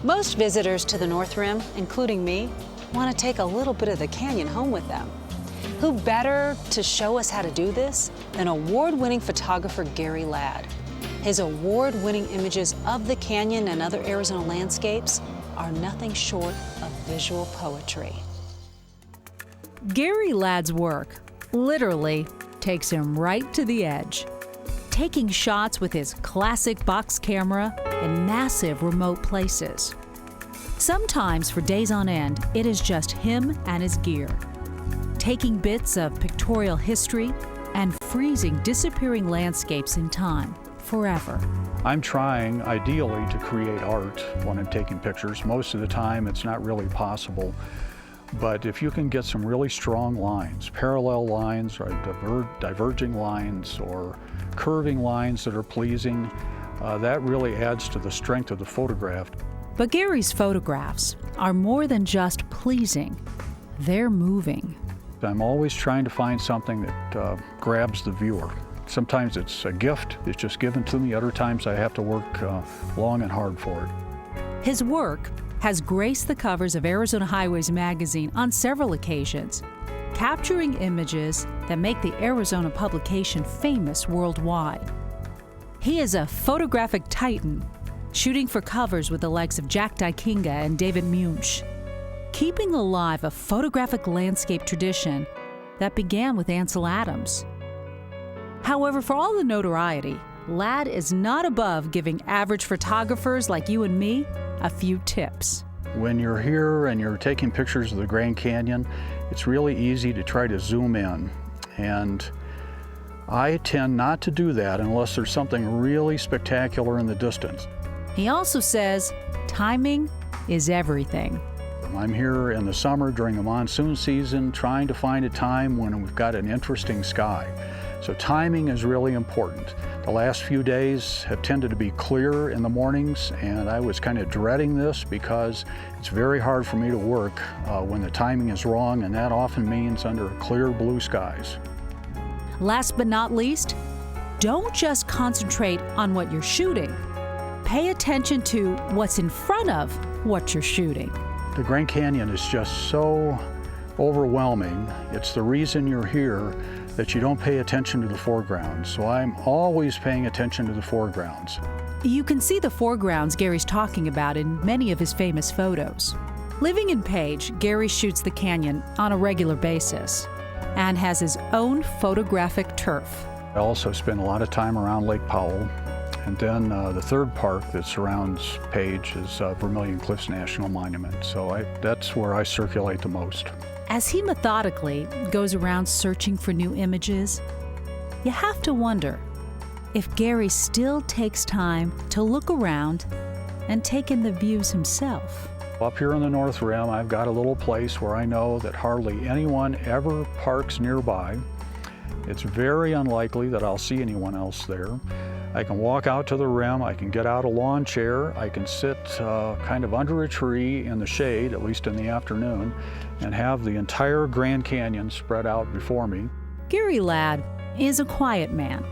Most visitors to the North Rim, including me, want to take a little bit of the canyon home with them. Who better to show us how to do this than award-winning photographer Gary Ladd? His award-winning images of the canyon and other Arizona landscapes are nothing short of visual poetry. Gary Ladd's work literally takes him right to the edge, taking shots with his classic box camera in massive remote places. Sometimes for days on end, it is just him and his gear, taking bits of pictorial history and freezing disappearing landscapes in time, forever. I'm trying, ideally, to create art when I'm taking pictures. Most of the time, it's not really possible. But if you can get some really strong lines, parallel lines, or diverging lines, or curving lines that are pleasing, that really adds to the strength of the photograph. But Gary's photographs are more than just pleasing. They're moving. I'm always trying to find something that grabs the viewer. Sometimes it's a gift, it's just given to me. Other times I have to work long and hard for it. His work has graced the covers of Arizona Highways magazine on several occasions, capturing images that make the Arizona publication famous worldwide. He is a photographic titan, shooting for covers with the likes of Jack Dykinga and David Munch, keeping alive a photographic landscape tradition that began with Ansel Adams. However, for all the notoriety, Ladd is not above giving average photographers like you and me a few tips. When you're here and you're taking pictures of the Grand Canyon, it's really easy to try to zoom in. And I tend not to do that unless there's something really spectacular in the distance. He also says timing is everything. I'm here in the summer during the monsoon season trying to find a time when we've got an interesting sky. So timing is really important. The last few days have tended to be clear in the mornings, and I was kind of dreading this because it's very hard for me to work when the timing is wrong, and that often means under clear blue skies. Last but not least, don't just concentrate on what you're shooting. Pay attention to what's in front of what you're shooting. The Grand Canyon is just so overwhelming. It's the reason you're here that you don't pay attention to the foreground. So I'm always paying attention to the foregrounds. You can see the foregrounds Gary's talking about in many of his famous photos. Living in Page, Gary shoots the canyon on a regular basis and has his own photographic turf. I also spend a lot of time around Lake Powell. And then the third park that surrounds Page is Vermilion Cliffs National Monument. So that's where I circulate the most. As he methodically goes around searching for new images, you have to wonder if Gary still takes time to look around and take in the views himself. Up here in the North Rim, I've got a little place where I know that hardly anyone ever parks nearby. It's very unlikely that I'll see anyone else there. I can walk out to the rim, I can get out a lawn chair, I can sit kind of under a tree in the shade, at least in the afternoon, and have the entire Grand Canyon spread out before me. Gary Ladd is a quiet man.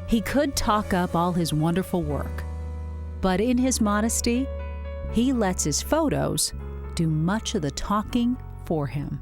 He could talk up all his wonderful work, but in his modesty, he lets his photos do much of the talking for him.